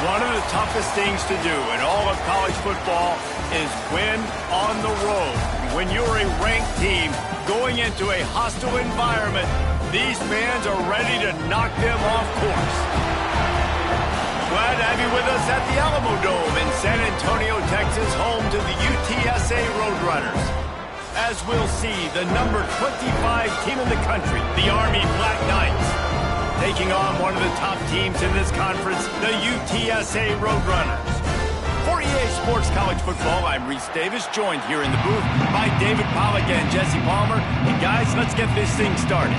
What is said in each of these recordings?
One of the toughest things to do in all of college football is win on the road. When you're a ranked team going into a hostile environment, these fans are ready to knock them off course. Glad to have you with us at the Alamo Dome in San Antonio, Texas, home to the UTSA Roadrunners. As we'll see, the number 25 team in the country, the Army Black Knights, taking on one of the top teams in this conference, the UTSA Roadrunners. For EA Sports College Football, I'm Reese Davis, joined here in the booth by David Pollack and Jesse Palmer. And guys, let's get this thing started.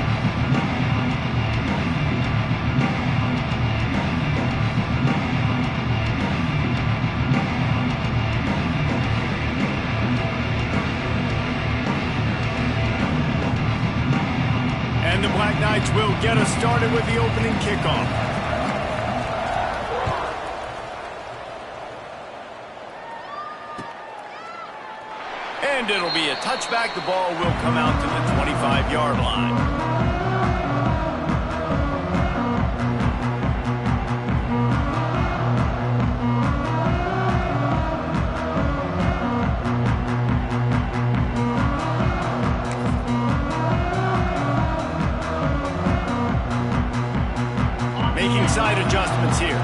And the Black Knights will get us started with the opening kickoff. And it'll be a touchback. The ball will come out to the 25-yard line. Making side adjustments here.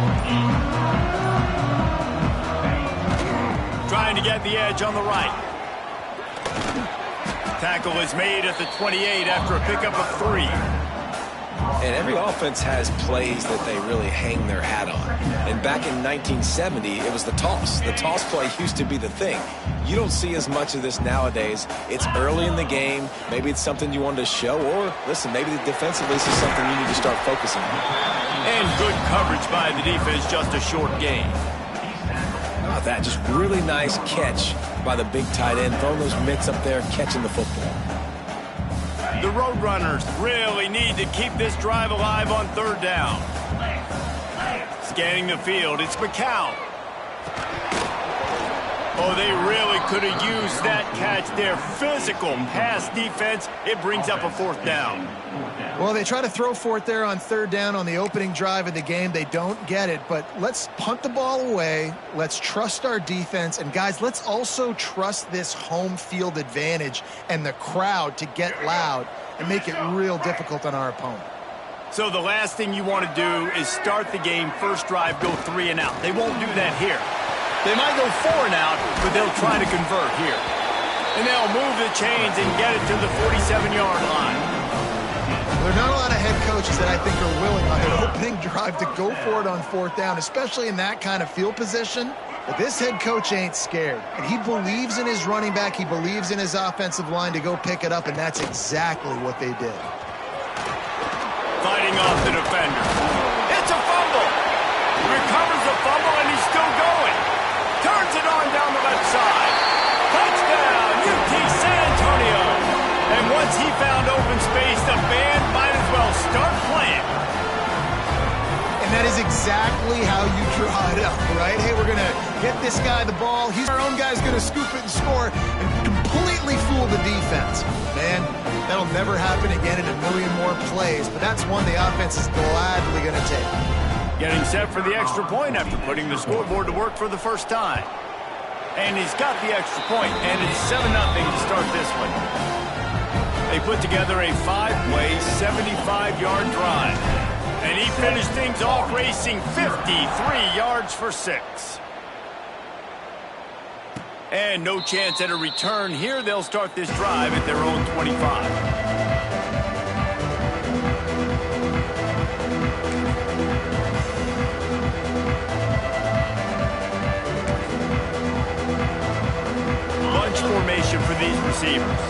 Trying to get the edge on the right. Tackle is made at the 28 after a pickup of 3. And every offense has plays that they really hang their hat on. And back in 1970, it was the toss. The toss play used to be the thing. You don't see as much of this nowadays. It's early in the game. Maybe it's something you wanted to show. Or, listen, maybe defensively this is something you need to start focusing on. And good coverage by the defense, just a short gain. Not that, just really nice catch by the big tight end, throwing those mitts up there, catching the football. The Roadrunners really need to keep this drive alive on third down. Scanning the field, it's McCown. Oh, they really could have used that catch there. Physical pass defense, it brings up a fourth down. Well, they try to throw for it there on third down on the opening drive of the game. They don't get it, but let's punt the ball away. Let's trust our defense. And, guys, let's also trust this home field advantage and the crowd to get loud and make it real difficult on our opponent. So the last thing you want to do is start the game, first drive, go 3 and out. They won't do that here. They might go 4 and out, but they'll try to convert here. And they'll move the chains and get it to the 47-yard line. There are not a lot of head coaches that I think are willing on an opening drive to go for it on fourth down, especially in that kind of field position. But this head coach ain't scared. And he believes in his running back. He believes in his offensive line to go pick it up, and that's exactly what they did. Fighting off the defender. It's a fumble. Recovers the fumble, and he's still going. Turns it on down the left side. Touchdown, UT San Antonio. And once he found open space, the band might as well start playing. And that is exactly how you draw it up, right? Hey, we're going to get this guy the ball. Our own guy's going to scoop it and score and completely fool the defense. Man, that'll never happen again in a million more plays, but that's one the offense is gladly going to take. Getting set for the extra point after putting the scoreboard to work for the first time. And he's got the extra point, and it's 7-0 to start this one. They put together a 5-play, 75-yard drive. And he finished things off racing 53 yards for 6. And no chance at a return here. They'll start this drive at their own 25. Formation for these receivers.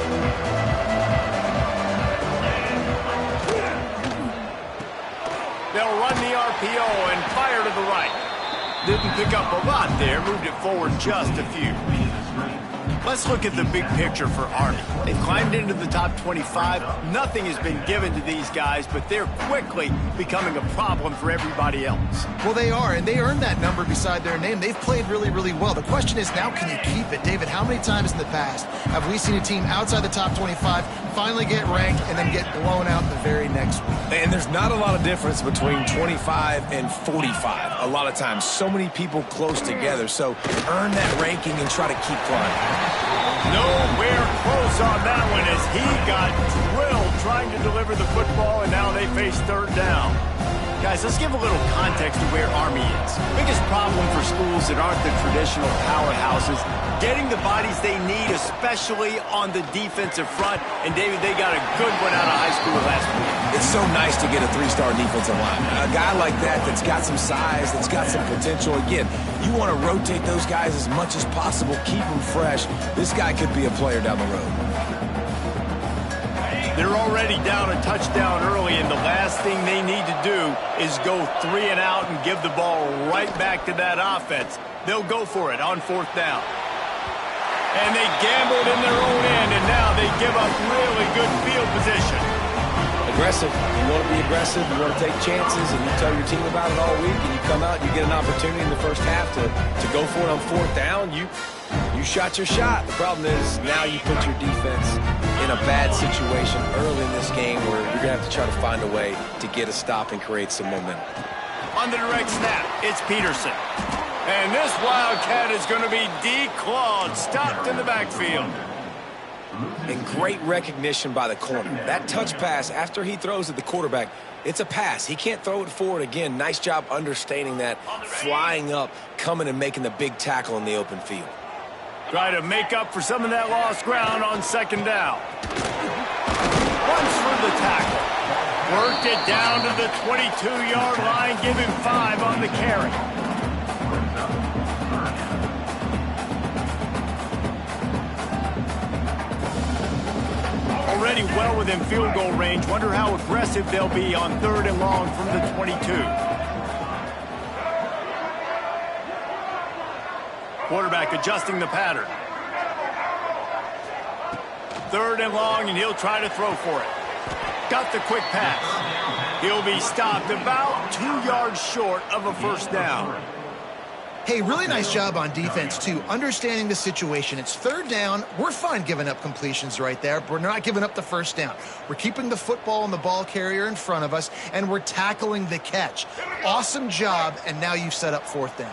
They'll run the RPO and fire to the right. Didn't pick up a lot there, moved it forward just a few. Let's look at the big picture for Army. They've climbed into the top 25. Nothing has been given to these guys, but they're quickly becoming a problem for everybody else. Well, they are, and they earned that number beside their name. They've played really, really well. The question is, now can you keep it? David, how many times in the past have we seen a team outside the top 25 finally get ranked and then get blown out the very next week? And there's not a lot of difference between 25 and 45. A lot of times, so many people close together. So earn that ranking and try to keep climbing. Nowhere close on that one as he got drilled trying to deliver the football, and now they face third down. Guys, let's give a little context to where Army is. Biggest problem for schools that aren't the traditional powerhouses, getting the bodies they need, especially on the defensive front. And, David, they got a good one out of high school last week. It's so nice to get a three-star defensive lineman. A guy like that's got some size, that's got some potential. Again, you want to rotate those guys as much as possible, keep them fresh. This guy could be a player down the road. They're already down a touchdown early, and the last thing they need to do is go 3 and out and give the ball right back to that offense. They'll go for it on fourth down. And they gambled in their own end, and now they give up really good field position. Aggressive. You want to be aggressive. You want to take chances, and you tell your team about it all week, and you come out and you get an opportunity in the first half to go for it on fourth down. You shot your shot. The problem is now you put your defense in a bad situation early in this game where you're going to have to try to find a way to get a stop and create some momentum. On the direct snap, it's Peterson. And this Wildcat is going to be declawed, stopped in the backfield. And great recognition by the corner. That touch pass after he throws at the quarterback, it's a pass. He can't throw it forward again. Nice job understanding that, flying up, coming and making the big tackle in the open field. Try to make up for some of that lost ground on second down. Runs for the tackle. Worked it down to the 22-yard line. Give him 5 on the carry. Already well within field goal range. Wonder how aggressive they'll be on 3rd and long from the 22. Quarterback adjusting the pattern. 3rd and long, and he'll try to throw for it. Got the quick pass. He'll be stopped about 2 yards short of a first down. Hey, really nice job on defense, too, understanding the situation. It's 3rd down. We're fine giving up completions right there, but we're not giving up the first down. We're keeping the football and the ball carrier in front of us, and we're tackling the catch. Awesome job, and now you've set up 4th down.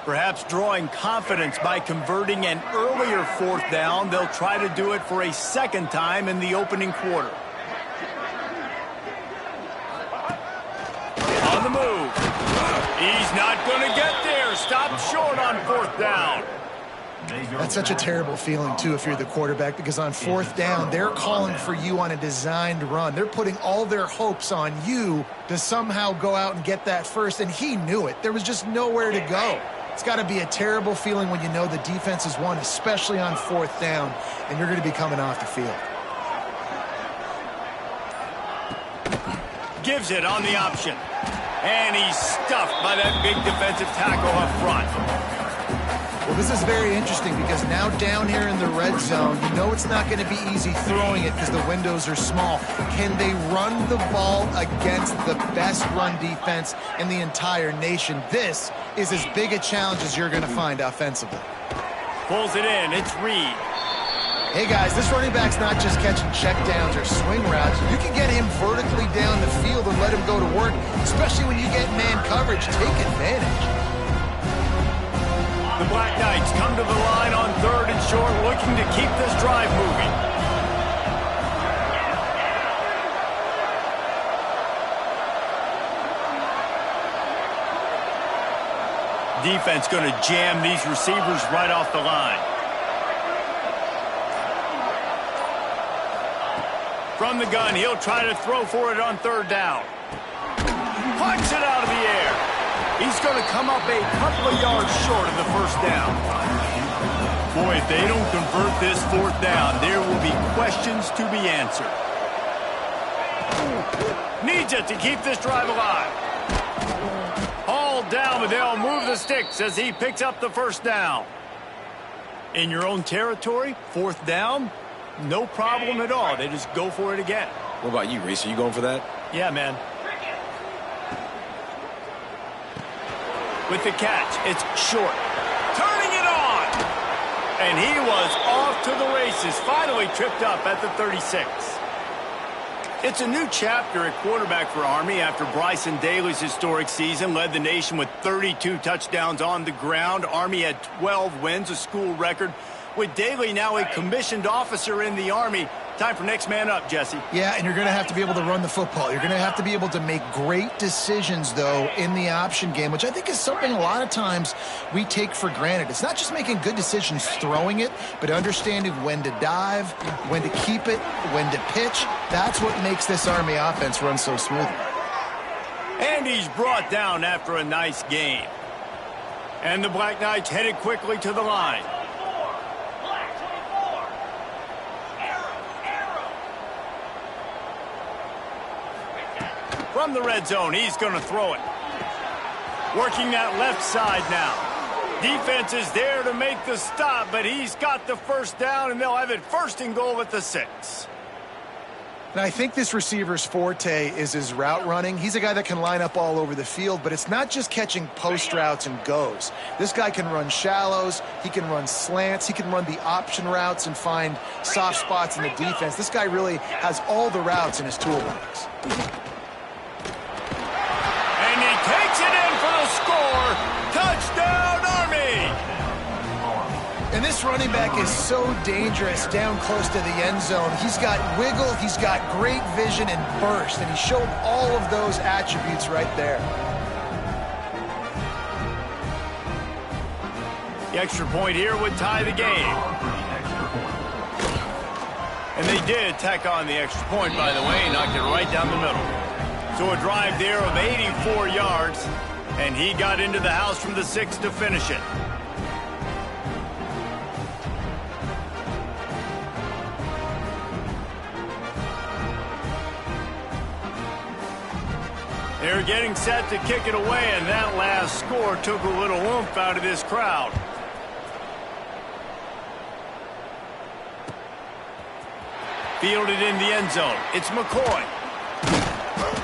Perhaps drawing confidence by converting an earlier 4th down. They'll try to do it for a 2nd time in the opening quarter. On the move. He's not going to get there. Stopped short on 4th down. That's such a terrible feeling, too, if you're the quarterback, because on 4th down, they're calling for you on a designed run. They're putting all their hopes on you to somehow go out and get that first, and he knew it. There was just nowhere to go. It's got to be a terrible feeling when you know the defense has won, especially on 4th down, and you're going to be coming off the field. Gives it on the option. And he's stuffed by that big defensive tackle up front. Well, this is very interesting because now down here in the red zone, you know it's not going to be easy throwing it because the windows are small. Can they run the ball against the best run defense in the entire nation? This is as big a challenge as you're going to find offensively. Pulls it in. It's Reed. Hey, guys, this running back's not just catching checkdowns or swing routes. You can get him vertically down the field and let him go to work, especially when you get man coverage. Take advantage. The Black Knights come to the line on 3rd and short, looking to keep this drive moving. Defense going to jam these receivers right off the line. From the gun, he'll try to throw for it on 3rd down. Punch it out of the air. He's going to come up a couple of yards short of the first down. Boy, if they don't convert this 4th down, there will be questions to be answered. Needs it to keep this drive alive. Hauled down, but they'll move the sticks as he picks up the first down. In your own territory, 4th down, no problem at all. They just go for it again. What about you, Reese? Are you going for that? Yeah, man. With the catch, it's short. Turning it on! And he was off to the races, finally tripped up at the 36. It's a new chapter at quarterback for Army after Bryson Daly's historic season led the nation with 32 touchdowns on the ground. Army had 12 wins, a school record. With Daly now a commissioned officer in the Army, time for next man up, Jesse. Yeah, and you're going to have to be able to run the football. You're going to have to be able to make great decisions, though, in the option game, which I think is something a lot of times we take for granted. It's not just making good decisions throwing it, but understanding when to dive, when to keep it, when to pitch. That's what makes this Army offense run so smoothly. And he's brought down after a nice game. And the Black Knights headed quickly to the line. From the red zone, he's going to throw it. Working that left side now. Defense is there to make the stop, but he's got the first down, and they'll have it 1st and goal at the 6. And I think this receiver's forte is his route running. He's a guy that can line up all over the field, but it's not just catching post routes and goes. This guy can run shallows, he can run slants, he can run the option routes and find soft spots in the defense. This guy really has all the routes in his toolbox. Takes it in for the score. Touchdown, Army! And this running back is so dangerous down close to the end zone. He's got wiggle, he's got great vision and burst, and he showed all of those attributes right there. The extra point here would tie the game. And they did tack on the extra point, by the way, knocked it right down the middle. So a drive there of 84 yards, and he got into the house from the 6 to finish it. They're getting set to kick it away, and that last score took a little oomph out of this crowd. Fielded in the end zone. It's McCoy.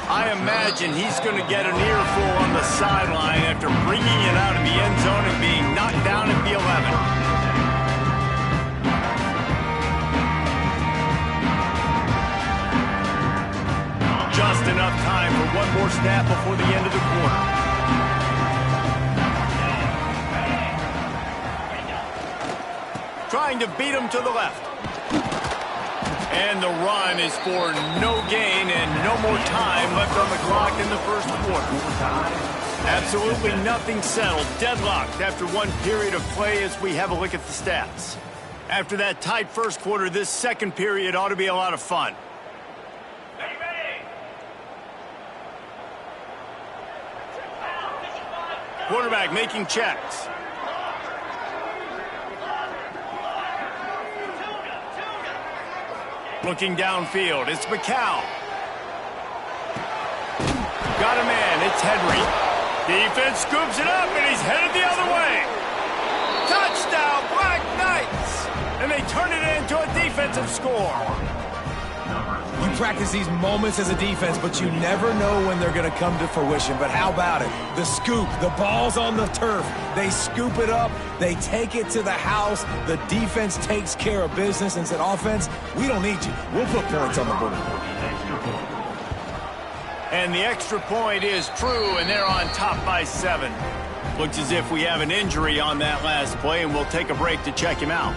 I imagine he's going to get an earful on the sideline after bringing it out of the end zone and being knocked down at the 11. Just enough time for one more snap before the end of the quarter. Trying to beat him to the left. And the run is for no gain and no more time left on the clock in the 1st quarter. Absolutely nothing settled. Deadlocked after one period of play as we have a look at the stats. After that tight 1st quarter, this 2nd period ought to be a lot of fun. Quarterback making checks. Looking downfield, it's McCown. Got a man, it's Henry. Defense scoops it up, and he's headed the other way. Touchdown, Black Knights! And they turn it into a defensive score. You practice these moments as a defense, but you never know when they're going to come to fruition. But how about it? The scoop, the ball's on the turf. They scoop it up. They take it to the house. The defense takes care of business and said, offense, we don't need you. We'll put points on the board. And the extra point is true, and they're on top by 7. Looks as if we have an injury on that last play, and we'll take a break to check him out.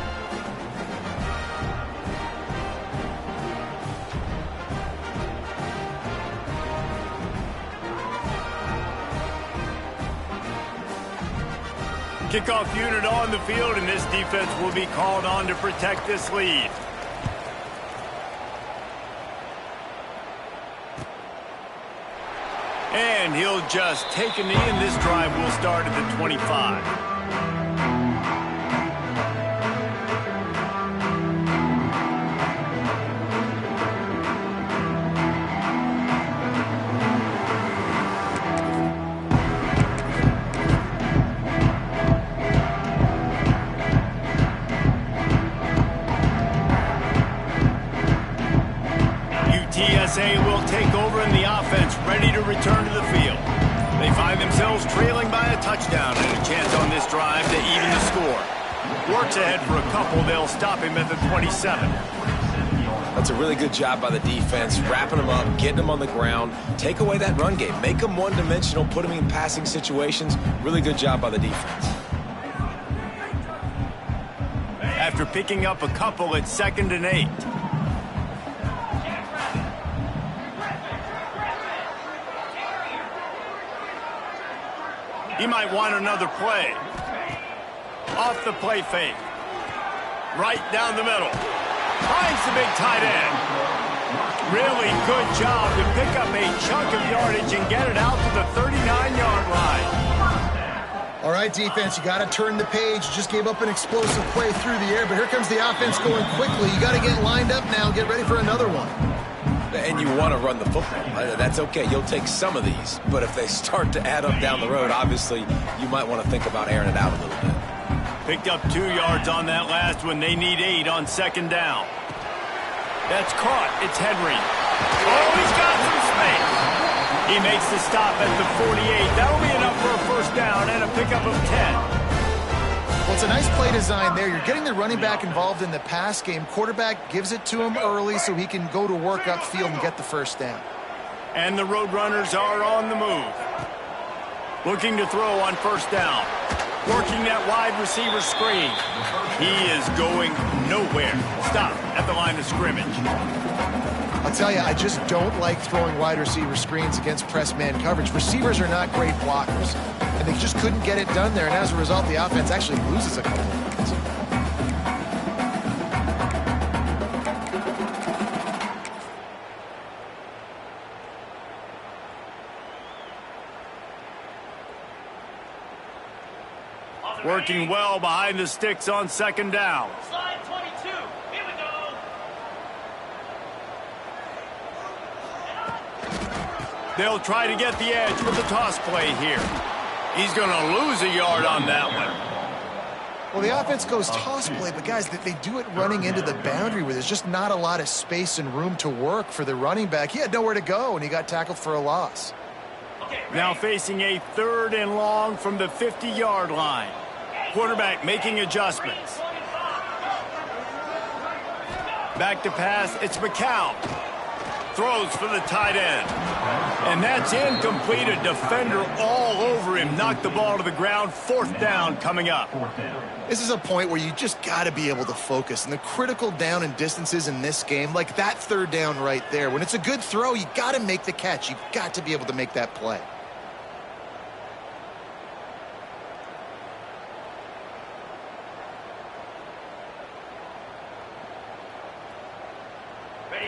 Kickoff unit on the field, and this defense will be called on to protect this lead. And he'll just take a knee, and this drive will start at the 25. trailing by a touchdown and a chance on this drive to even the score. Works ahead for a couple. They'll stop him at the 27. That's a really good job by the defense, wrapping them up, getting them on the ground, take away that run game, make them one-dimensional, put them in passing situations. Really good job by the defense. After picking up a couple, it's 2nd and 8. He might want another play. Off the play fake. Right down the middle. Finds the big tight end. Really good job to pick up a chunk of yardage and get it out to the 39-yard line. All right, defense, you got to turn the page. You just gave up an explosive play through the air, but here comes the offense going quickly. You got to get lined up now and get ready for another one. And you want to run the football. That's okay. You'll take some of these. But if they start to add up down the road, obviously, you might want to think about airing it out a little bit. Picked up 2 yards on that last one. They need 8 on 2nd down. That's caught. It's Henry. Oh, he's got some space. He makes the stop at the 48. That'll be enough for a first down and a pickup of 10. Well, it's a nice play design there. You're getting the running back involved in the pass game. Quarterback gives it to him early so he can go to work upfield and get the first down. And the Roadrunners are on the move. Looking to throw on first down. Working that wide receiver screen. He is going nowhere. Stop at the line of scrimmage. I'll tell you, I just don't like throwing wide receiver screens against press man coverage. Receivers are not great blockers, and they just couldn't get it done there, and as a result, the offense actually loses a couple of points. Working well behind the sticks on 2nd down. Slide 22. Here we go. They'll try to get the edge with the toss play here. He's going to lose a yard on that one. Well, the offense goes toss play, but guys, they do it running into the boundary where there's just not a lot of space and room to work for the running back. He had nowhere to go, and he got tackled for a loss. Now facing a 3rd and long from the 50-yard line. Quarterback making adjustments. Back to pass, it's McCown. Throws for the tight end. And that's incomplete. A defender all over him. Knocked the ball to the ground. 4th down coming up. This is a point where you just got to be able to focus. And the critical down and distances in this game, like that 3rd down right there, when it's a good throw, you got to make the catch. You've got to be able to make that play.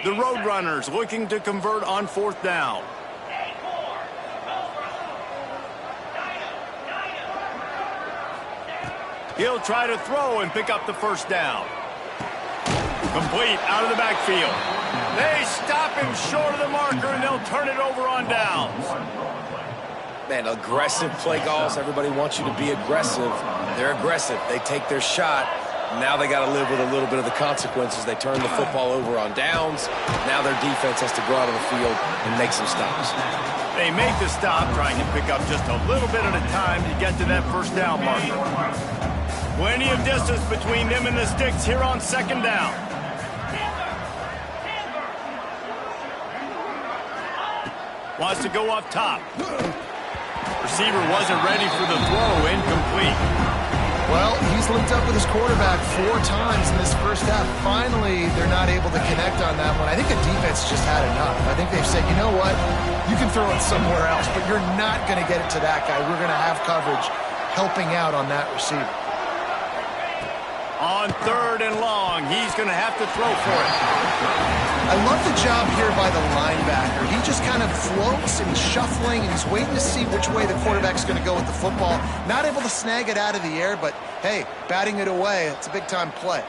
The Roadrunners looking to convert on 4th down. He'll try to throw and pick up the first down. Complete out of the backfield. They stop him short of the marker, and they'll turn it over on downs. Man, aggressive play calls. Everybody wants you to be aggressive. They're aggressive. They take their shot. Now they got to live with a little bit of the consequences. They turn the football over on downs. Now their defense has to go out on the field and make some stops. They make the stop, trying to pick up just a little bit at a time to get to that first down marker. Plenty of distance between them and the sticks here on 2nd down. Wants to go up top. Receiver wasn't ready for the throw, incomplete. Well, he's linked up with his quarterback 4 times in this first half. Finally, they're not able to connect on that one. I think the defense just had enough. I think they've said, you know what, you can throw it somewhere else, but you're not going to get it to that guy. We're going to have coverage helping out on that receiver. On 3rd and long, he's going to have to throw for it. I love the job here by the linebacker. He just kind of floats and he's shuffling and he's waiting to see which way the quarterback's going to go with the football. Not able to snag it out of the air, but hey, batting it away, it's a big-time play.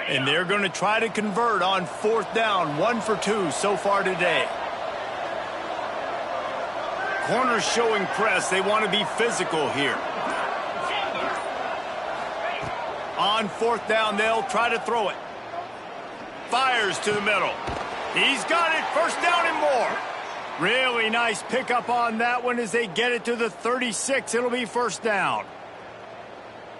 And they're going to try to convert on 4th down, 1 for 2 so far today. Corners showing press. They want to be physical here. On 4th down, they'll try to throw it. Fires to the middle. He's got it. 1st down and more. Really nice pickup on that one as they get it to the 36. It'll be 1st down.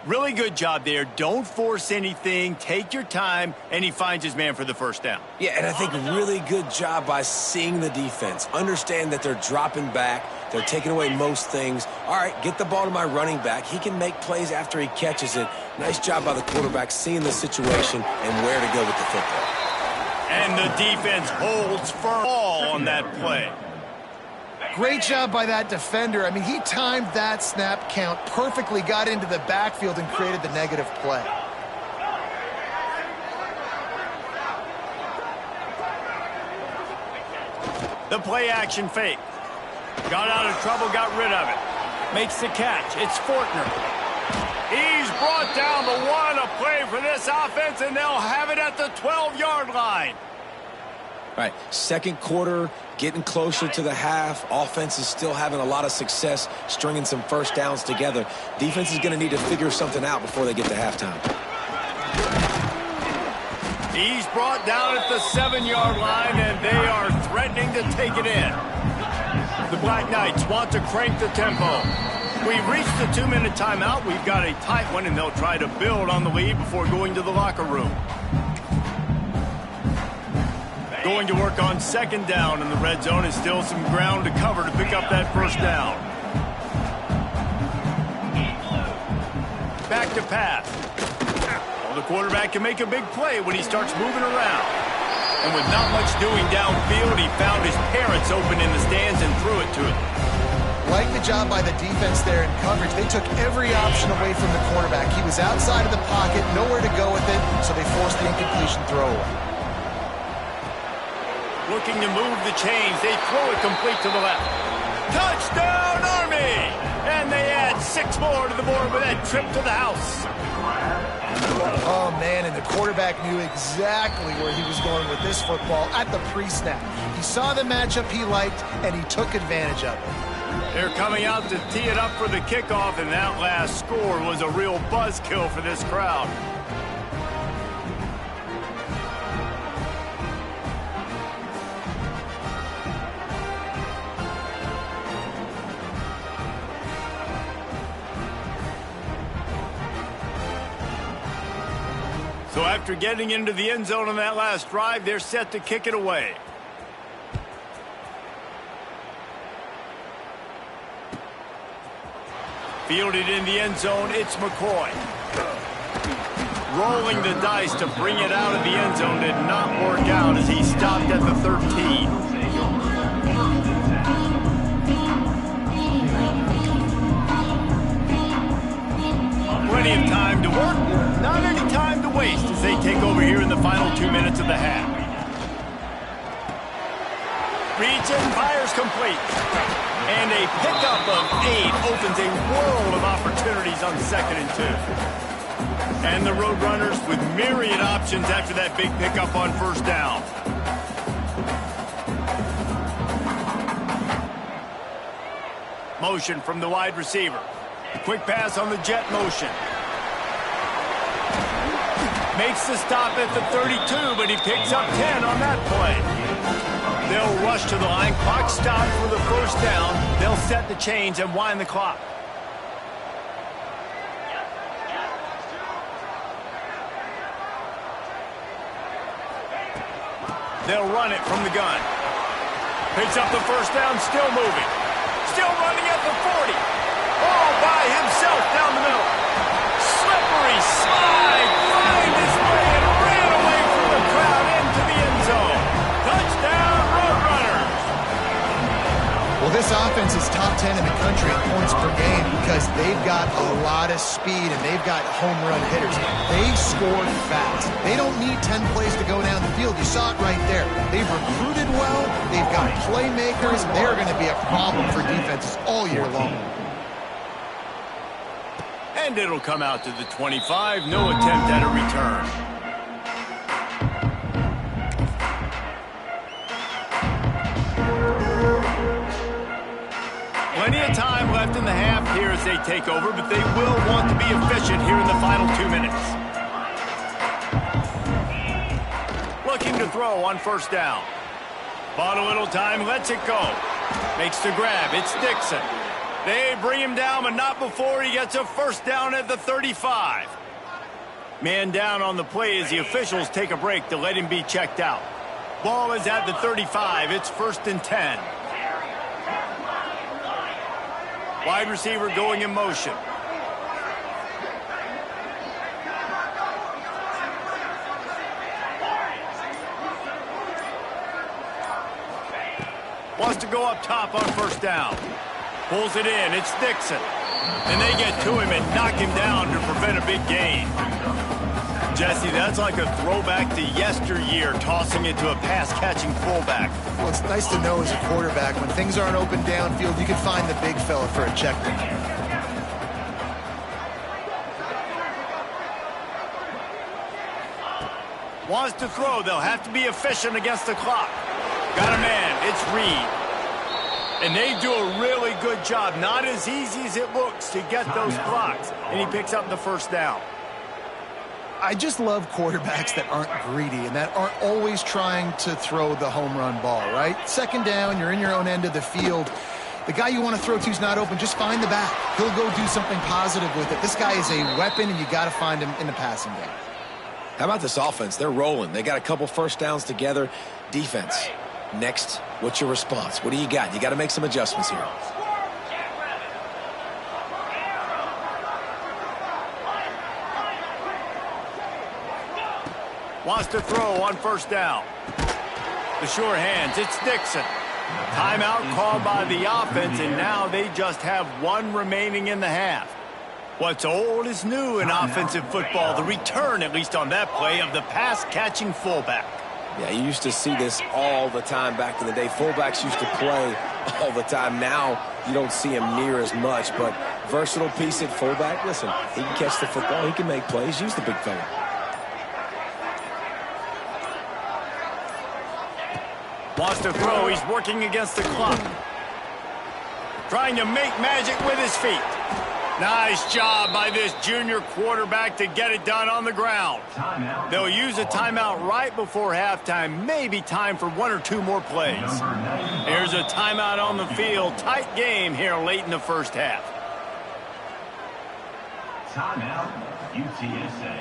Really good job there. Don't force anything. Take your time, and he finds his man for the 1st down. Yeah, and I think really good job by seeing the defense. Understand that they're dropping back. They're taking away most things. All right, get the ball to my running back. He can make plays after he catches it. Nice job by the quarterback seeing the situation and where to go with the football. And the defense holds firm on that play. Great job by that defender. I mean, he timed that snap count perfectly, got into the backfield and created the negative play. The play action fake. Got out of trouble, got rid of it. Makes the catch. It's Fortner. He's brought down the one. A play for this offense, and they'll have it at the 12-yard line. All right, 2nd quarter, getting closer to the half. Offense is still having a lot of success stringing some 1st downs together. Defense is going to need to figure something out before they get to halftime. He's brought down at the 7-yard line, and they are threatening to take it in. The Black Knights want to crank the tempo. We've reached the 2-minute timeout. We've got a tight one, and they'll try to build on the lead before going to the locker room. Going to work on 2nd down, and the red zone is still some ground to cover to pick up that 1st down. Back to pass. Well, the quarterback can make a big play when he starts moving around. And with not much doing downfield, he found his parents open in the stands and threw it to him. Like the job by the defense there in coverage. They took every option away from the quarterback. He was outside of the pocket, nowhere to go with it, so they forced the incompletion throwaway. Looking to move the chains. They throw it complete to the left. Touchdown, Army! And they add 6 more to the board with that trip to the house. Oh, man, and the quarterback knew exactly where he was going with this football at the pre-snap. He saw the matchup he liked, and he took advantage of it. They're coming out to tee it up for the kickoff, and that last score was a real buzzkill for this crowd. So after getting into the end zone on that last drive, they're set to kick it away. Fielded in the end zone, it's McCoy. Rolling the dice to bring it out of the end zone did not work out as he stopped at the 13. Plenty of time to work, not any time to waste as they take over here in the final 2 minutes of the half. Reads and fires complete. And a pickup of 8 opens a world of opportunities on 2nd and 2. And the Roadrunners with myriad options after that big pickup on 1st down. Motion from the wide receiver. Quick pass on the jet motion. Makes the stop at the 32, but he picks up 10 on that play. They'll rush to the line. Clock stopped for the 1st down. They'll set the chains and wind the clock. They'll run it from the gun. Picks up the 1st down, still moving. Still running at the 40. All by himself down the middle. Slippery slide. Find his way and ran away from the crowd into the end zone. Touchdown, Roadrunners. Well, this offense is top 10 in the country in points per game because they've got a lot of speed and they've got home run hitters. They score fast. They don't need 10 plays to go down the field. You saw it right there. They've recruited well. They've got playmakers. They're going to be a problem for defenses all year long. And it'll come out to the 25. No attempt at a return. half here as they take over, but they will want to be efficient here in the final 2 minutes. Looking to throw on first down. Bought a little time, lets it go. Makes the grab, it's Dixon. They bring him down, but not before he gets a first down at the 35. Man down on the play as the officials take a break to let him be checked out. Ball is at the 35, it's 1st and 10. Wide receiver going in motion. Wants to go up top on first down. Pulls it in. It's Dixon. And they get to him and knock him down to prevent a big gain. Jesse, that's like a throwback to yesteryear, tossing it to a pass-catching fullback. Well, it's nice to know as a quarterback, when things aren't open downfield, you can find the big fella for a check down. Wants to throw. They'll have to be efficient against the clock. Got a man. It's Reed. And they do a really good job. Not as easy as it looks to get those blocks. And he picks up the first down. I just love quarterbacks that aren't greedy and that aren't always trying to throw the home run ball, right? Second down, you're in your own end of the field. The guy you want to throw to is not open. Just find the back. He'll go do something positive with it. This guy is a weapon, and you got to find him in the passing game. How about this offense? They're rolling. They got a couple first downs together. Defense. Next, what's your response? What do you got? You got to make some adjustments here. Wants to throw on first down. The sure hands, it's Dixon. Timeout called by the offense, and now they just have one remaining in the half. What's old is new in offensive football. The return, at least on that play, of the pass-catching fullback. Yeah, you used to see this all the time back in the day. Fullbacks used to play all the time. Now you don't see him near as much, but versatile piece at fullback. Listen, he can catch the football. He can make plays. Use the big fella. Wants to throw. He's working against the clock. Trying to make magic with his feet. Nice job by this junior quarterback to get it done on the ground. They'll use a timeout right before halftime. Maybe time for one or two more plays. Here's a timeout on the field. Tight game here late in the first half. Timeout, UTSA.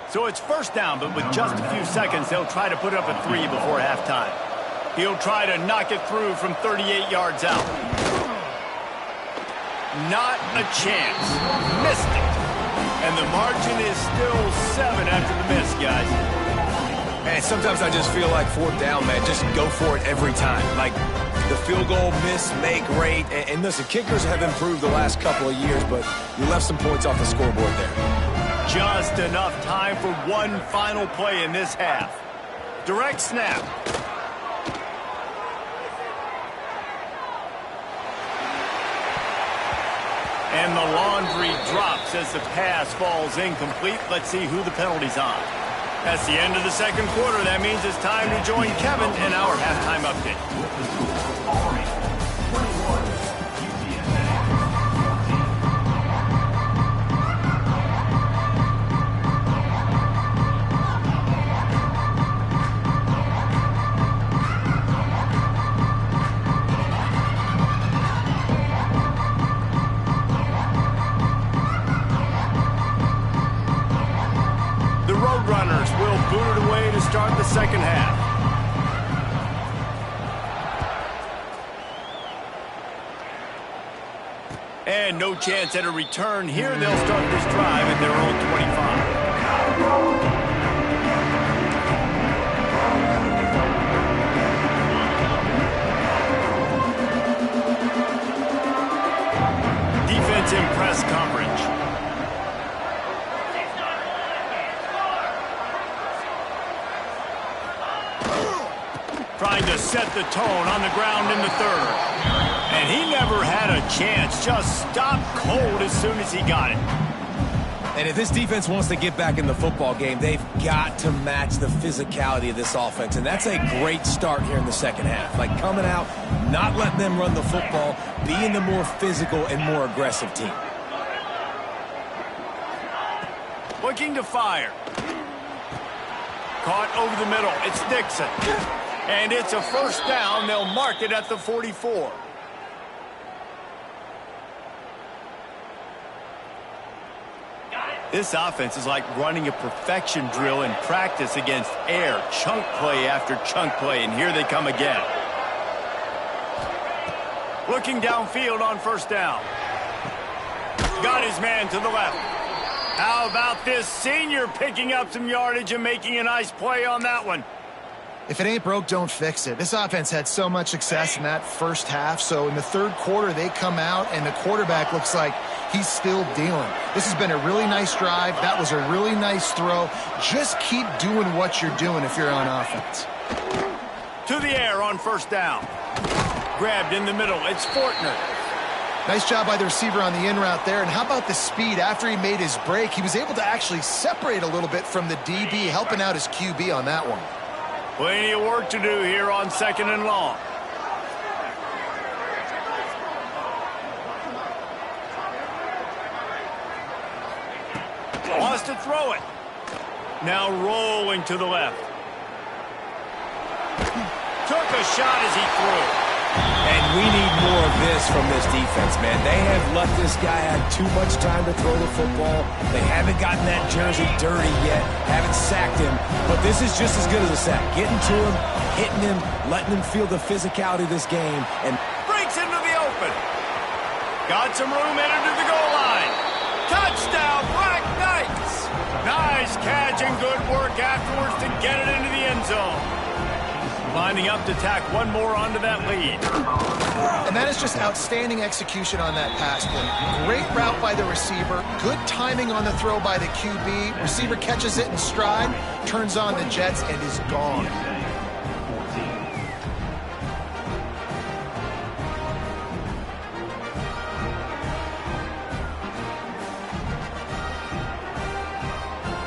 So it's first down, but with just a few seconds, they'll try to put up a 3 before halftime. He'll try to knock it through from 38 yards out. Not a chance. Missed it. And the margin is still 7 after the miss, guys. Man, sometimes I just feel like fourth down, man. Just go for it every time. Like the field goal, miss, make, rate. And listen, kickers have improved the last couple of years, but you left some points off the scoreboard there. Just enough time for one final play in this half. Direct snap. And the laundry drops as the pass falls incomplete. Let's see who the penalty's on. That's the end of the second quarter. That means it's time to join Kevin in our halftime update. Runners will boot it away to start the second half. And no chance at a return here. They'll start this drive at their own 25. Defense in press coverage. Trying to set the tone on the ground in the third. And he never had a chance. Just stopped cold as soon as he got it. And if this defense wants to get back in the football game, they've got to match the physicality of this offense. And that's a great start here in the second half. Like coming out, not letting them run the football, being the more physical and more aggressive team. Looking to fire. Caught over the middle. It's Dixon. And it's a first down. They'll mark it at the 44. This offense is like running a perfection drill in practice against air. Chunk play after chunk play, and here they come again. Looking downfield on first down. Got his man to the left. How about this senior picking up some yardage and making a nice play on that one? If it ain't broke, don't fix it. This offense had so much success in that first half, so in the third quarter, they come out, and the quarterback looks like he's still dealing. This has been a really nice drive. That was a really nice throw. Just keep doing what you're doing if you're on offense. To the air on first down. Grabbed in the middle. It's Fortner. Nice job by the receiver on the in route there. And how about the speed? After he made his break, he was able to actually separate a little bit from the DB, helping out his QB on that one. Plenty of work to do here on second and long. Wants to throw it. Now rolling to the left. Took a shot as he threw. And we need more of this from this defense, man. They have let this guy have too much time to throw the football. They haven't gotten that jersey dirty yet, haven't sacked him. But this is just as good as a sack. Getting to him, hitting him, letting him feel the physicality of this game. And breaks into the open. Got some room headed to the goal line. Touchdown, Black Knights. Nice catch and good work afterwards to get it into the end zone. Lining up to tack one more onto that lead. And that is just outstanding execution on that pass play. Great route by the receiver. Good timing on the throw by the QB. Receiver catches it in stride, turns on the jets, and is gone.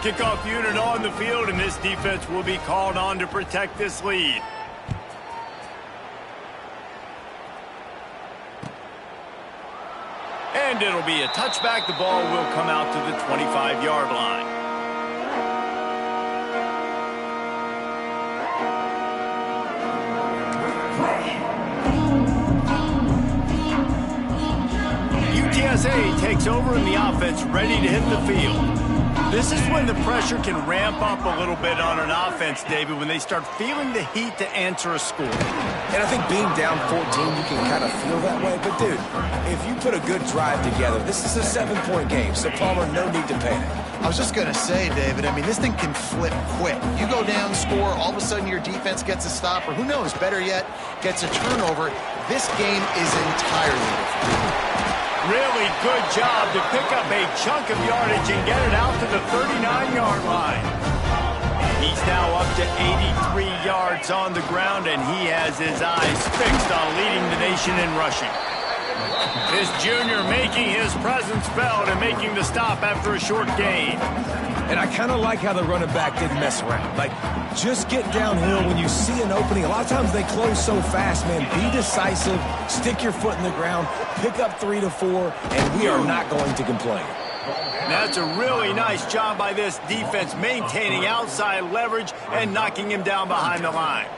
Kickoff unit on the field, and this defense will be called on to protect this lead. And it'll be a touchback. The ball will come out to the 25-yard line. UTSA takes over in the offense, ready to hit the field. This is when the pressure can ramp up a little bit on an offense, David, when they start feeling the heat to answer a score. And I think being down 14, you can kind of feel that way. But, dude, if you put a good drive together, this is a 7-point game, so Palmer, no need to panic. I was just going to say, David, I mean, this thing can flip quick. You go down, score, all of a sudden your defense gets a stop, or who knows, better yet, gets a turnover. This game is entirely different. Really good job to pick up a chunk of yardage and get it out to the 39-yard line. He's now up to 83 yards on the ground, and he has his eyes fixed on leading the nation in rushing. This junior making his presence felt and making the stop after a short gain. And I kind of like how the running back didn't mess around. Like, just get downhill when you see an opening. A lot of times they close so fast, man. Be decisive, stick your foot in the ground, pick up 3 to 4, and we are not going to complain. That's a really nice job by this defense, maintaining outside leverage and knocking him down behind the line.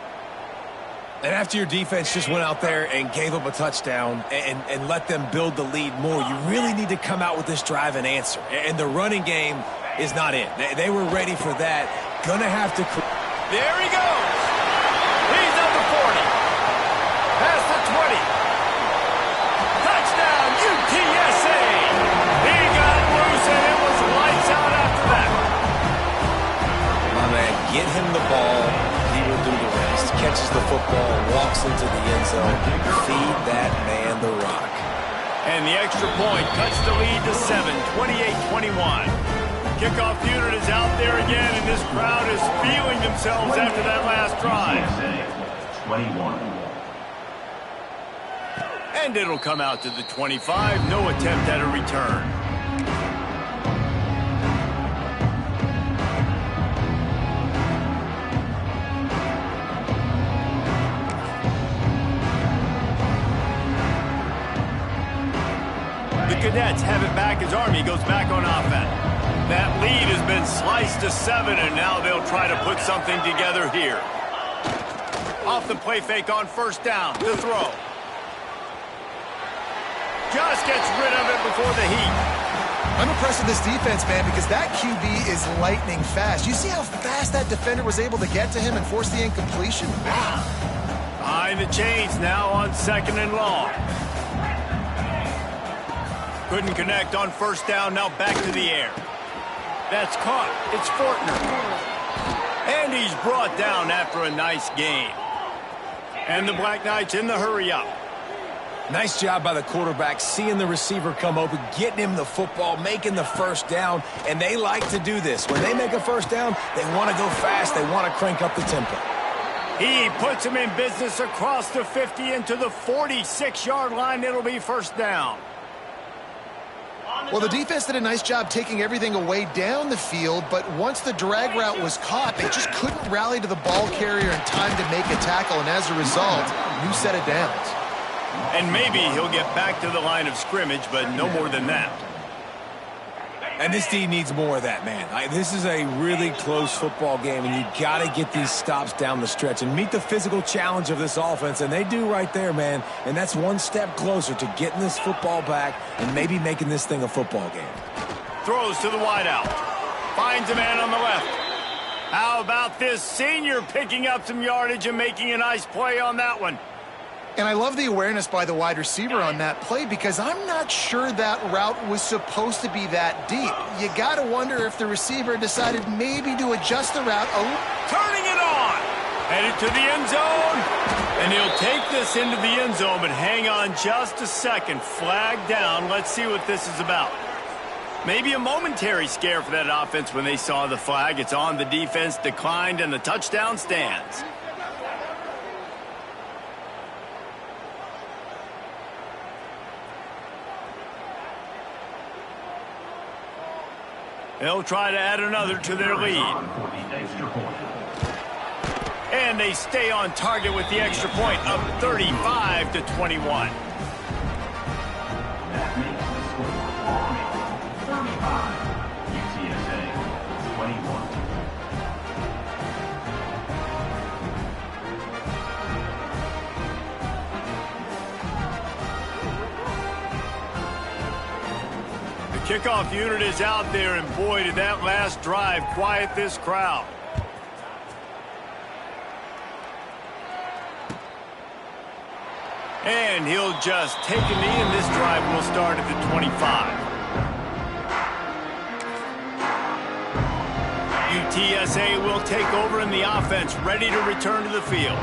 And after your defense just went out there and gave up a touchdown and let them build the lead more, you really need to come out with this drive and answer. And the running game is not it. They were ready for that. Gonna have to... There he goes. He's at the 40. Past the 20. Touchdown, UTSA. He got loose, and it was lights out after that. My man, get him the ball. He will do the rest. Catches the football, walks into the end zone. Feed that man the rock. And the extra point cuts the lead to 7, 28-21. Kickoff unit is out there again, and this crowd is feeling themselves after that last drive. 21. And it'll come out to the 25. No attempt at a return. Army goes back on offense. That lead has been sliced to 7, and now they'll try to put something together here. Off the play fake on first down. The throw. Just gets rid of it before the heat. I'm impressed with this defense, man, because that QB is lightning fast. You see how fast that defender was able to get to him and force the incompletion? Wow. Behind the chains now on 2nd and long. Couldn't connect on first down, now back to the air. That's caught. It's Fortner. And he's brought down after a nice gain. And the Black Knights in the hurry-up. Nice job by the quarterback, seeing the receiver come open, getting him the football, making the first down, and they like to do this. When they make a first down, they want to go fast, they want to crank up the tempo. He puts him in business across the 50 into the 46-yard line. It'll be first down. Well, the defense did a nice job taking everything away down the field, but once the drag route was caught, they just couldn't rally to the ball carrier in time to make a tackle, and as a result, new set of downs. And maybe he'll get back to the line of scrimmage, but no more than that. And this team needs more of that, man. This is a really close football game, and you got to get these stops down the stretch and meet the physical challenge of this offense, and they do right there, man. And that's one step closer to getting this football back and maybe making this thing a football game. Throws to the wideout. Finds a man on the left. How about this senior picking up some yardage and making a nice play on that one? And I love the awareness by the wide receiver on that play because I'm not sure that route was supposed to be that deep. You got to wonder if the receiver decided maybe to adjust the route. Turning it on. Headed to the end zone. And he'll take this into the end zone, but hang on just a second. Flag down. Let's see what this is about. Maybe a momentary scare for that offense when they saw the flag. It's on, the defense declined, and the touchdown stands. They'll try to add another to their lead. And they stay on target with the extra point, up 35-21. That makes the score 35, UTSA 21. Kickoff unit is out there, and boy, did that last drive quiet this crowd. And he'll just take a knee, and this drive will start at the 25. UTSA will take over in the offense, ready to return to the field.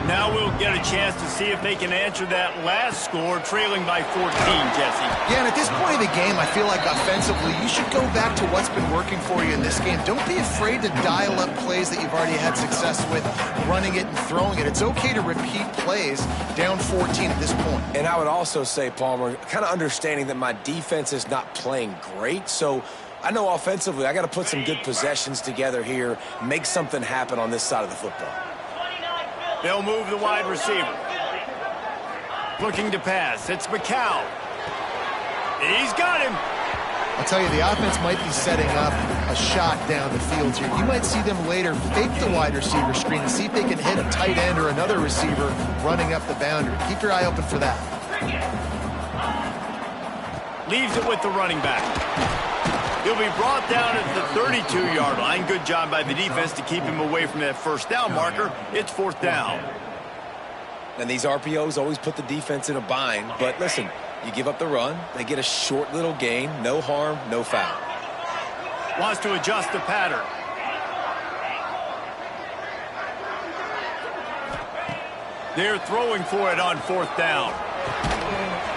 Now we'll get a chance to see if they can answer that last score, trailing by 14, Jesse. Yeah, and at this point of the game, I feel like offensively, you should go back to what's been working for you in this game. Don't be afraid to dial up plays that you've already had success with, running it and throwing it. It's okay to repeat plays down 14 at this point. And I would also say, Palmer, kind of understanding that my defense is not playing great, so I know offensively I got to put some good possessions together here, make something happen on this side of the football. They'll move the wide receiver. Looking to pass. It's McCow. He's got him. I'll tell you, the offense might be setting up a shot down the field here. You might see them later fake the wide receiver screen and see if they can hit a tight end or another receiver running up the boundary. Keep your eye open for that. Leaves it with the running back. He'll be brought down at the 32-yard line. Good job by the defense to keep him away from that first down marker. It's fourth down. And these RPOs always put the defense in a bind. But listen, you give up the run, they get a short little gain, no harm, no foul. Wants to adjust the pattern. They're throwing for it on fourth down.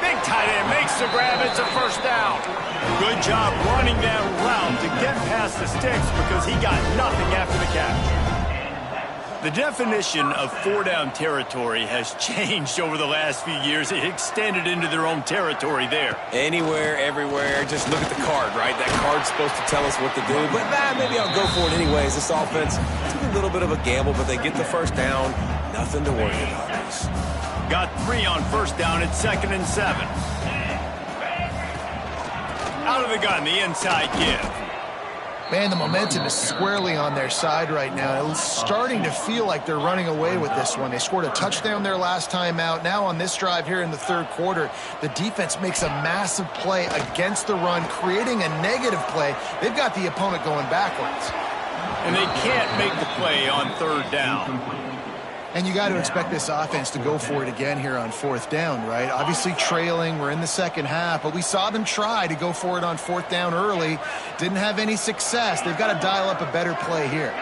Big tight end makes the grab. It's a first down. Good job running that route to get past the sticks because he got nothing after the catch. The definition of four-down territory has changed over the last few years. It extended into their own territory there. Anywhere, everywhere, just look at the card, right? That card's supposed to tell us what to do, but maybe I'll go for it anyways. This offense took a little bit of a gamble, but they get the first down. Nothing to worry about. Got 3 on first down at 2nd and 7. Out Out of the gun, the inside give. Man, the momentum is squarely on their side right now. It's starting to feel like they're running away with this one. They scored a touchdown their last time out. Now on this drive here in the third quarter, the defense makes a massive play against the run, creating a negative play. They've got the opponent going backwards. And they can't make the play on third down. And you got to expect this offense to go for it again here on fourth down, right? Obviously trailing, we're in the second half, but we saw them try to go for it on fourth down early. Didn't have any success. They've got to dial up a better play here.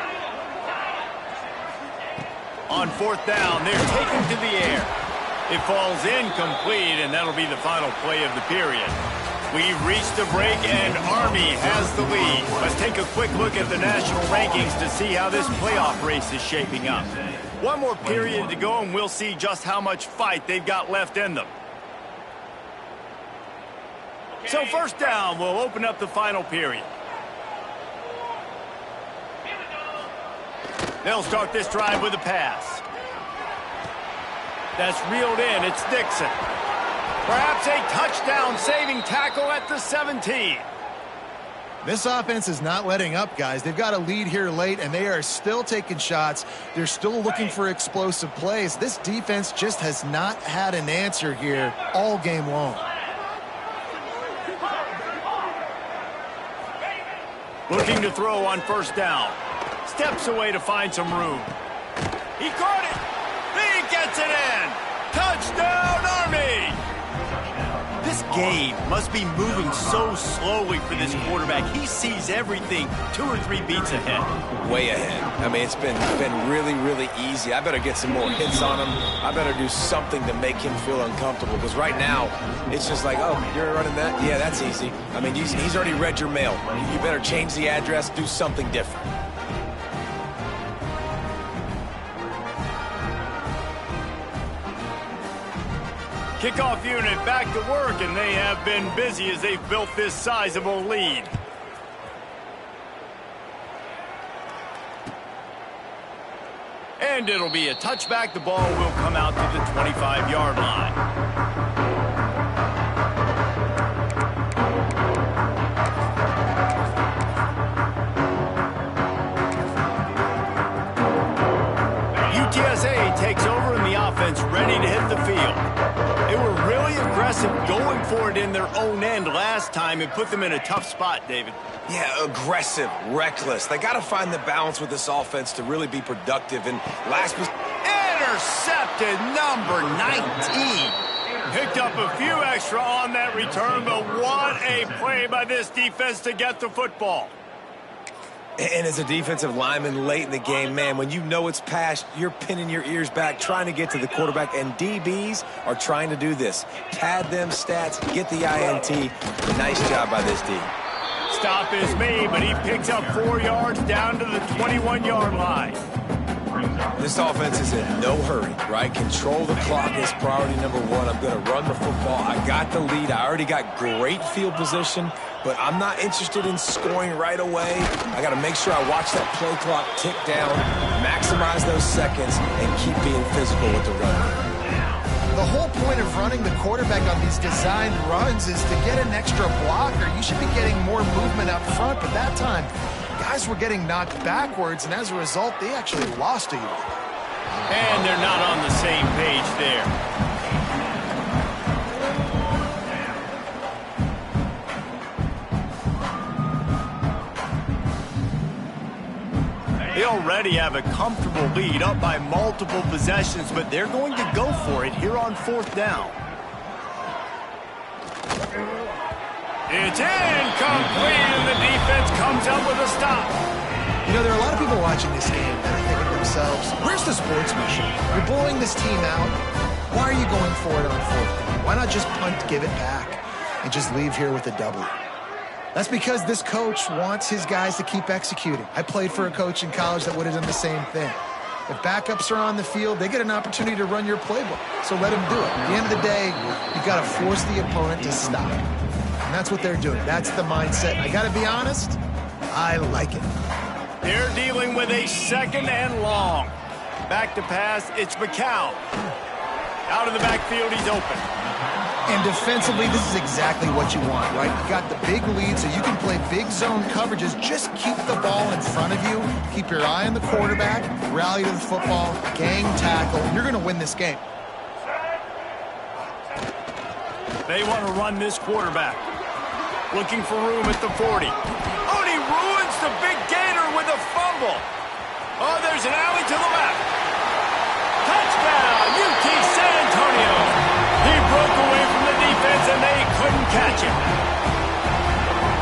On fourth down, they're taken to the air. It falls incomplete, and that'll be the final play of the period. We've reached the break, and Army has the lead. Let's take a quick look at the national rankings to see how this playoff race is shaping up. One more period to go, and we'll see just how much fight they've got left in them. So first down, we'll open up the final period. They'll start this drive with a pass. That's reeled in. It's Dixon. Perhaps a touchdown-saving tackle at the 17. This offense is not letting up, guys. They've got a lead here late, and they are still taking shots. They're still looking for explosive plays. This defense just has not had an answer here all game long. Looking to throw on first down. Steps away to find some room. He caught it. He gets it in. Touchdown, Army! This game must be moving so slowly for this quarterback. He sees everything 2 or 3 beats ahead. Way ahead. I mean, it's been really, really easy. I better get some more hits on him. I better do something to make him feel uncomfortable, because right now, it's just like, oh, you're running that? Yeah, that's easy. I mean, he's already read your mail. You better change the address, do something different. Kickoff unit back to work, and they have been busy as they've built this sizable lead. And it'll be a touchback. The ball will come out to the 25-yard line. UTSA takes over, and the offense ready to hit the field. They were really aggressive going for it in their own end last time and put them in a tough spot, David. Yeah, aggressive, reckless. They got to find the balance with this offense to really be productive. And last... Intercepted, number 19. Picked up a few extra on that return, but what a play by this defense to get the football. And as a defensive lineman late in the game, man, when you know it's past, you're pinning your ears back, trying to get to the quarterback, and DBs are trying to do this. Pad them stats, get the INT. Nice job by this D. Stop is made, but he picks up 4 yards down to the 21-yard line. This offense is in no hurry, right? Control the clock is priority number 1. I'm going to run the football. I got the lead. I already got great field position, but I'm not interested in scoring right away. I got to make sure I watch that play clock tick down, maximize those seconds, and keep being physical with the run. The whole point of running the quarterback on these designed runs is to get an extra blocker. You should be getting more movement up front, but that time, guys were getting knocked backwards, and as a result, they actually lost a yard. And they're not on the same page there. They already have a comfortable lead, up by multiple possessions, but they're going to go for it here on fourth down. It's incomplete, and the defense comes up with a stop. You know, there are a lot of people watching this game that are thinking to themselves, where's the sportsmanship? You're blowing this team out. Why are you going for it on fourth down? Why not just punt, give it back, and just leave here with a W? That's because this coach wants his guys to keep executing. I played for a coach in college that would have done the same thing. If backups are on the field, they get an opportunity to run your playbook. So let them do it. At the end of the day, you've got to force the opponent to stop. And that's what they're doing. That's the mindset. I got to be honest, I like it. They're dealing with a second and long. Back to pass, it's McCown. Out of the backfield, he's open. And defensively, this is exactly what you want, right? You got the big lead, so you can play big zone coverages. Just keep the ball in front of you. Keep your eye on the quarterback. Rally to the football. Gang tackle. You're going to win this game. They want to run this quarterback. Looking for room at the 40. Oh, and he ruins the big gator with a fumble. Oh, there's an alley to the left. Touchdown, UT San Antonio. He broke away from the defense, and they couldn't catch him.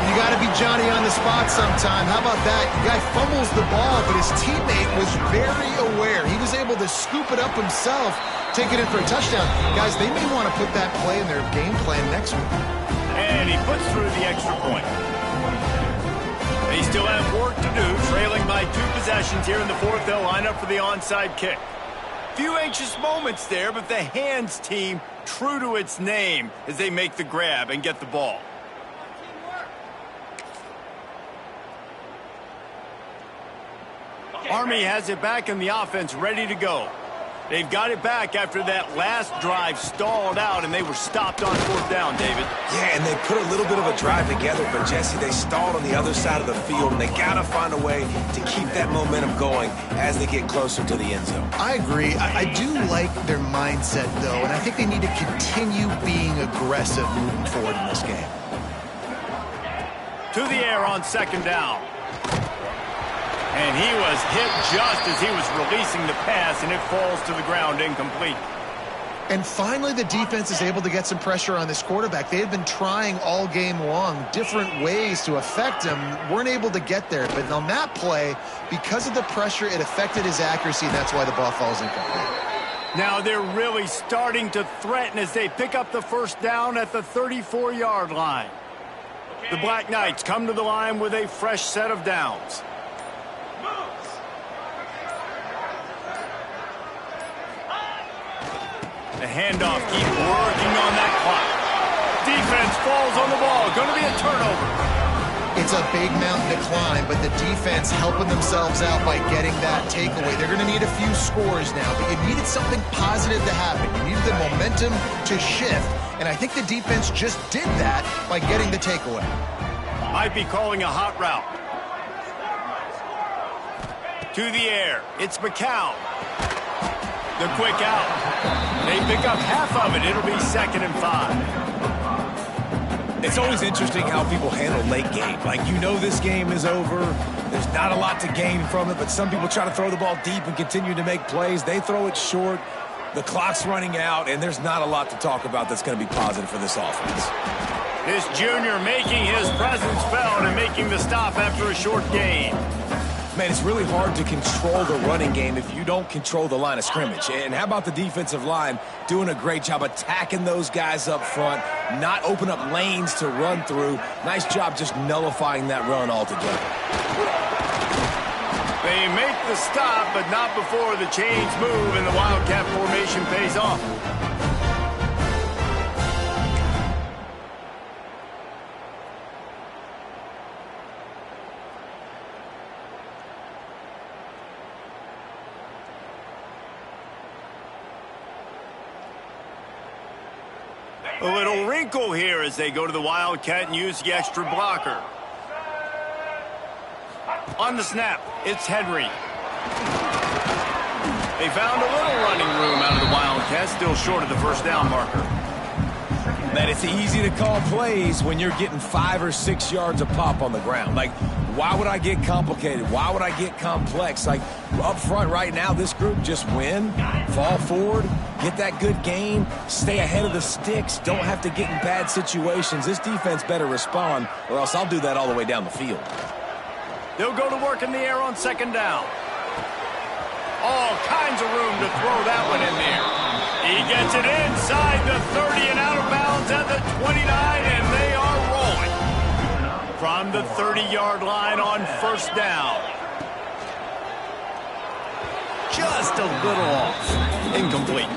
You got to be Johnny on the spot sometime. How about that? The guy fumbles the ball, but his teammate was very aware. He was able to scoop it up himself, take it in for a touchdown. Guys, they may want to put that play in their game plan next week. And he puts through the extra point. They still have work to do, trailing by 2 possessions here in the 4th. They'll line up for the onside kick. Few anxious moments there, but the hands team true to its name as they make the grab and get the ball. Army has it back in the offense, ready to go. They've got it back after that last drive stalled out, and they were stopped on 4th down, David. Yeah, and they put a little bit of a drive together, but, Jesse, they stalled on the other side of the field, and they got to find a way to keep that momentum going as they get closer to the end zone. I agree. I do like their mindset, though, and I think they need to continue being aggressive moving forward in this game. To the air on 2nd down. And he was hit just as he was releasing the pass, and it falls to the ground incomplete. And finally, the defense is able to get some pressure on this quarterback. They had been trying all game long different ways to affect him, weren't able to get there. But on that play, because of the pressure, it affected his accuracy, and that's why the ball falls incomplete. Now they're really starting to threaten as they pick up the 1st down at the 34-yard line. The Black Knights come to the line with a fresh set of downs. The handoff, keep working on that clock. Defense falls on the ball. Going to be a turnover. It's a big mountain to climb, but the defense helping themselves out by getting that takeaway. They're going to need a few scores now, but you needed something positive to happen. You needed the momentum to shift, and I think the defense just did that by getting the takeaway. Might be calling a hot route. To the air, it's McCown. The quick out. They pick up half of it. It'll be 2nd and 5. It's always interesting how people handle late game. Like, you know this game is over. There's not a lot to gain from it, but some people try to throw the ball deep and continue to make plays. They throw it short. The clock's running out, and there's not a lot to talk about that's going to be positive for this offense. This junior making his presence felt and making the stop after a short gain. Man, it's really hard to control the running game if you don't control the line of scrimmage. And how about the defensive line doing a great job attacking those guys up front, not open up lanes to run through. Nice job just nullifying that run altogether. They make the stop, but not before the chains move and the Wildcat formation pays off. A little wrinkle here as they go to the Wildcat and use the extra blocker. On the snap, it's Henry. They found a little running room out of the Wildcat, still short of the 1st down marker. Man, it's easy to call plays when you're getting 5 or 6 yards a pop on the ground. Like, why would I get complicated? Why would I get complex? Like, up front right now, this group just win, fall forward, get that good gain, stay ahead of the sticks, don't have to get in bad situations. This defense better respond, or else I'll do that all the way down the field. They'll go to work in the air on 2nd down. All kinds of room to throw that one in there. He gets it inside the 30 and out of bounds at the 29, and they are rolling. From the 30-yard line on 1st down. Just a little off. Incomplete.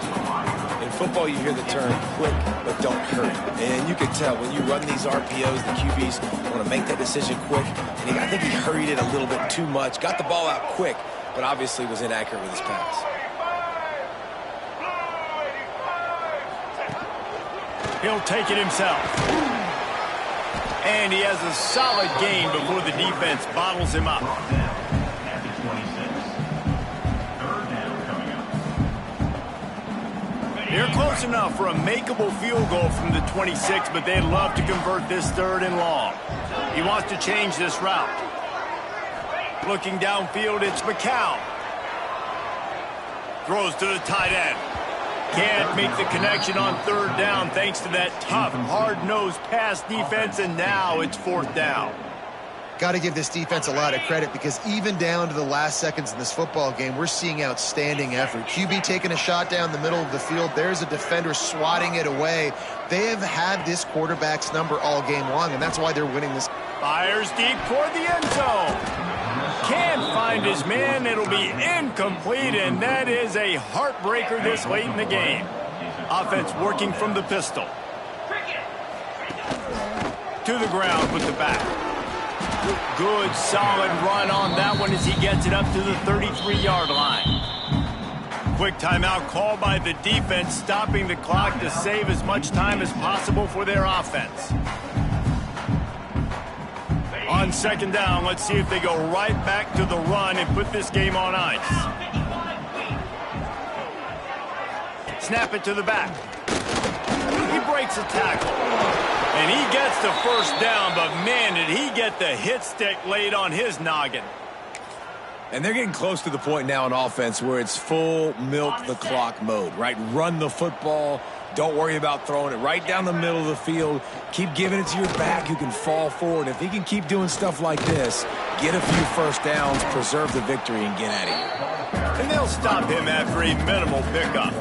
In football, you hear the term quick, but don't hurry. And you can tell when you run these RPOs, the QBs want to make that decision quick. And I think he hurried it a little bit too much, got the ball out quick, but obviously was inaccurate with his pass. He'll take it himself. And he has a solid gain before the defense bottles him up. At the 26. Third down coming up. They're close enough for a makeable field goal from the 26, but they'd love to convert this 3rd and long. He wants to change this route. Looking downfield, it's McCown. Throws to the tight end. Can't make the connection on 3rd down thanks to that tough, hard-nosed pass defense, and now it's 4th down. Got to give this defense a lot of credit because even down to the last seconds in this football game, we're seeing outstanding effort. QB taking a shot down the middle of the field. There's a defender swatting it away. They have had this quarterback's number all game long, and that's why they're winning this. Fires deep toward the end zone. Can't find his man. It'll be incomplete, and that is a heartbreaker this late in the game. Offense working from the pistol. To the ground with the back. Good, solid run on that one as he gets it up to the 33-yard line. Quick timeout called by the defense, stopping the clock to save as much time as possible for their offense. On 2nd down, let's see if they go right back to the run and put this game on ice. Snap it to the back. He breaks a tackle. And he gets the 1st down, but man, did he get the hit stick laid on his noggin. And they're getting close to the point now in offense where it's full milk the clock mode, right? Run the football. Don't worry about throwing it right down the middle of the field. Keep giving it to your back who can fall forward. If he can keep doing stuff like this, get a few 1st downs, preserve the victory, and get out of here. And they'll stop him after a minimal pickup.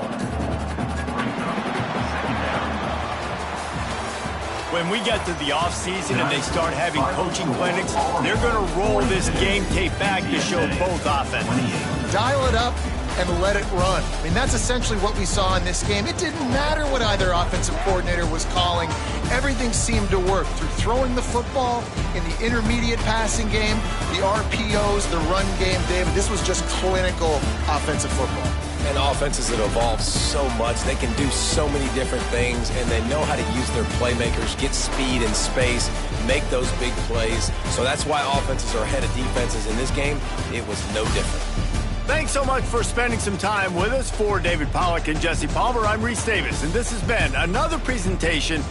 When we get to the offseason and they start having coaching clinics, they're going to roll this game tape back to show both offenses. Dial it up and let it run. I mean, that's essentially what we saw in this game. It didn't matter what either offensive coordinator was calling. Everything seemed to work through throwing the football in the intermediate passing game, the RPOs, the run game. David, this was just clinical offensive football. And offenses that evolve so much, they can do so many different things, and they know how to use their playmakers, get speed and space, make those big plays. So that's why offenses are ahead of defenses in this game. It was no different. Thanks so much for spending some time with us. For David Pollack and Jesse Palmer, I'm Reese Davis, and this has been another presentation